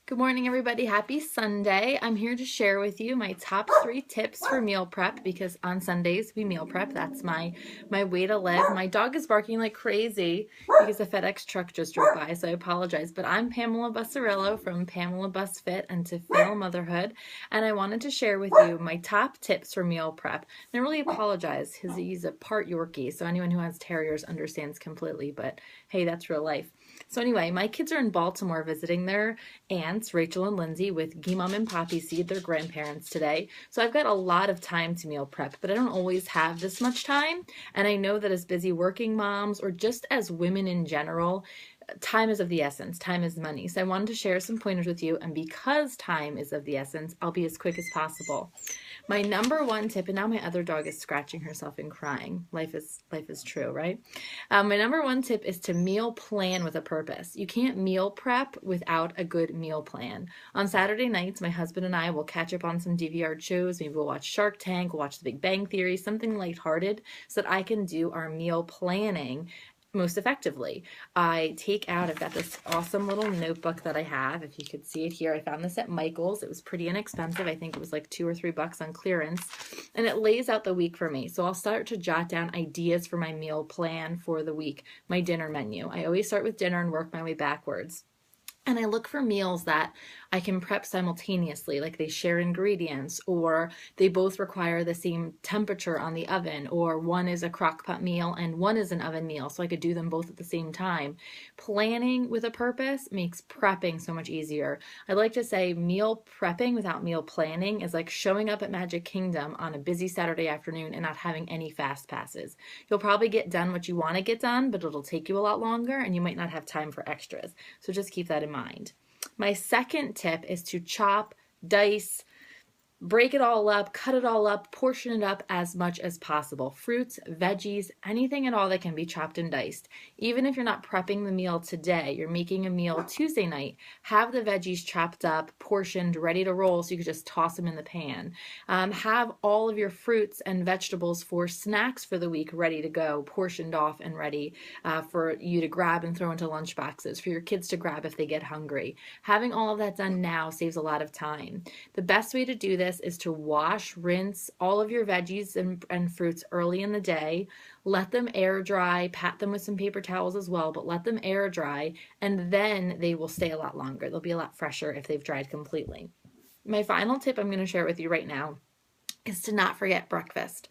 Good morning, everybody. Happy Sunday. I'm here to share with you my top 3 tips for meal prep because on Sundays we meal prep. That's my way to live. My dog is barking like crazy because the FedEx truck just drove by, so I apologize. But I'm Pamela Bussarillo from Pamela Bus Fit and To Fill Motherhood, and I wanted to share with you my top tips for meal prep. And I really apologize because he's a part Yorkie, so anyone who has terriers understands completely, but hey, that's real life. So anyway, my kids are in Baltimore visiting their aunts, Rachel and Lindsay, with Gimam and Poppy Seed, their grandparents, today. So I've got a lot of time to meal prep, but I don't always have this much time. And I know that as busy working moms or just as women in general, time is of the essence. Time is money. So I wanted to share some pointers with you. And because time is of the essence, I'll be as quick as possible. My number one tip, and now my other dog is scratching herself and crying. Life is true, right? My number one tip is to meal plan with a purpose. You can't meal prep without a good meal plan. On Saturday nights, my husband and I will catch up on some DVR shows. Maybe we'll watch Shark Tank, watch The Big Bang Theory, something lighthearted so that I can do our meal planning most effectively. I've got this awesome little notebook that I have. If you could see it here, I found this at Michael's. It was pretty inexpensive. I think it was like $2 or $3 on clearance. And it lays out the week for me. So I'll start to jot down ideas for my meal plan for the week, my dinner menu. I always start with dinner and work my way backwards. And I look for meals that I can prep simultaneously, like they share ingredients, or they both require the same temperature on the oven, or one is a crock pot meal and one is an oven meal, so I could do them both at the same time. Planning with a purpose makes prepping so much easier. I like to say meal prepping without meal planning is like showing up at Magic Kingdom on a busy Saturday afternoon and not having any fast passes. You'll probably get done what you want to get done, but it'll take you a lot longer and you might not have time for extras. So just keep that in mind. My second tip is to chop, dice, break it all up, cut it all up, portion it up as much as possible. Fruits, veggies, anything at all that can be chopped and diced. Even if you're not prepping the meal today, you're making a meal Tuesday night, have the veggies chopped up, portioned, ready to roll so you could just toss them in the pan. Have all of your fruits and vegetables for snacks for the week ready to go, portioned off and ready for you to grab and throw into lunch boxes, for your kids to grab if they get hungry. Having all of that done now saves a lot of time. The best way to do this is to wash, rinse all of your veggies and fruits early in the day. Let them air dry, pat them with some paper towels as well, but let them air dry, and then they will stay a lot longer. They'll be a lot fresher if they've dried completely. My final tip I'm going to share with you right now is to not forget breakfast.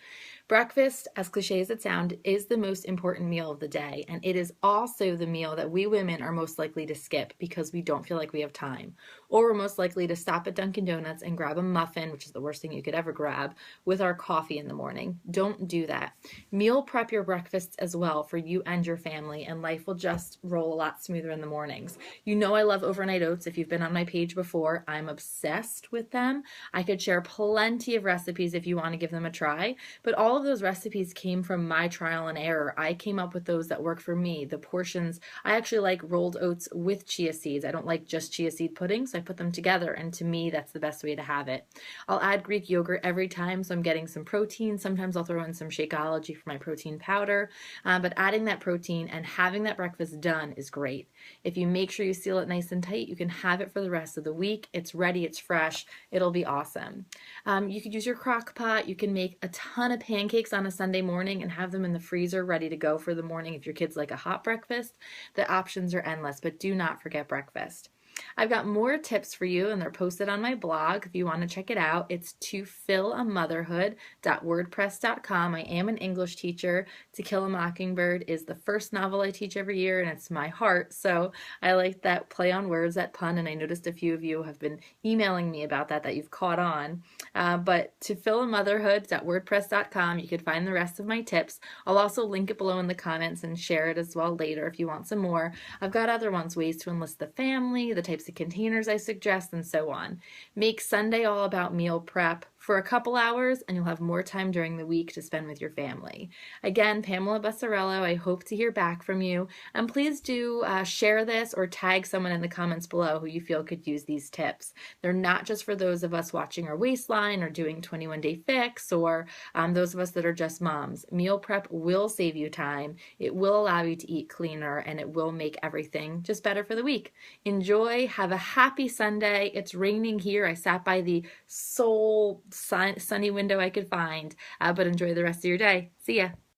Breakfast, as cliche as it sounds, is the most important meal of the day, and it is also the meal that we women are most likely to skip because we don't feel like we have time. Or we're most likely to stop at Dunkin' Donuts and grab a muffin, which is the worst thing you could ever grab, with our coffee in the morning. Don't do that. Meal prep your breakfasts as well for you and your family, and life will just roll a lot smoother in the mornings. You know I love overnight oats. If you've been on my page before, I'm obsessed with them. I could share plenty of recipes if you want to give them a try, but all of those recipes came from my trial and error. I came up with those that work for me. The portions, I actually like rolled oats with chia seeds. I don't like just chia seed pudding, so I put them together, and to me, that's the best way to have it. I'll add Greek yogurt every time, so I'm getting some protein. Sometimes I'll throw in some Shakeology for my protein powder, but adding that protein and having that breakfast done is great. If you make sure you seal it nice and tight, you can have it for the rest of the week. It's ready, it's fresh, it'll be awesome. You could use your crock pot. You can make a ton of pancakes on a Sunday morning and have them in the freezer ready to go for the morning if your kids like a hot breakfast. The options are endless, but do not forget breakfast. I've got more tips for you, and they're posted on my blog if you want to check it out. It's tofillamotherhood.wordpress.com. I am an English teacher. To Kill a Mockingbird is the first novel I teach every year, and it's my heart, so I like that play on words, that pun, and I noticed a few of you have been emailing me about that you've caught on. But tofillamotherhood.wordpress.com, you can find the rest of my tips. I'll also link it below in the comments and share it as well later if you want some more. I've got other ones, ways to enlist the family, the types of containers I suggest, and so on. Make Sunday all about meal prep. for a couple hours, and you'll have more time during the week to spend with your family. Again, Pamela Bussarello, I hope to hear back from you. And please do share this or tag someone in the comments below who you feel could use these tips. They're not just for those of us watching our waistline or doing 21-day fix, or those of us that are just moms. Meal prep will save you time. It will allow you to eat cleaner, and it will make everything just better for the week. Enjoy. Have a happy Sunday. It's raining here. I sat by the sole sunny window I could find, but enjoy the rest of your day. See ya.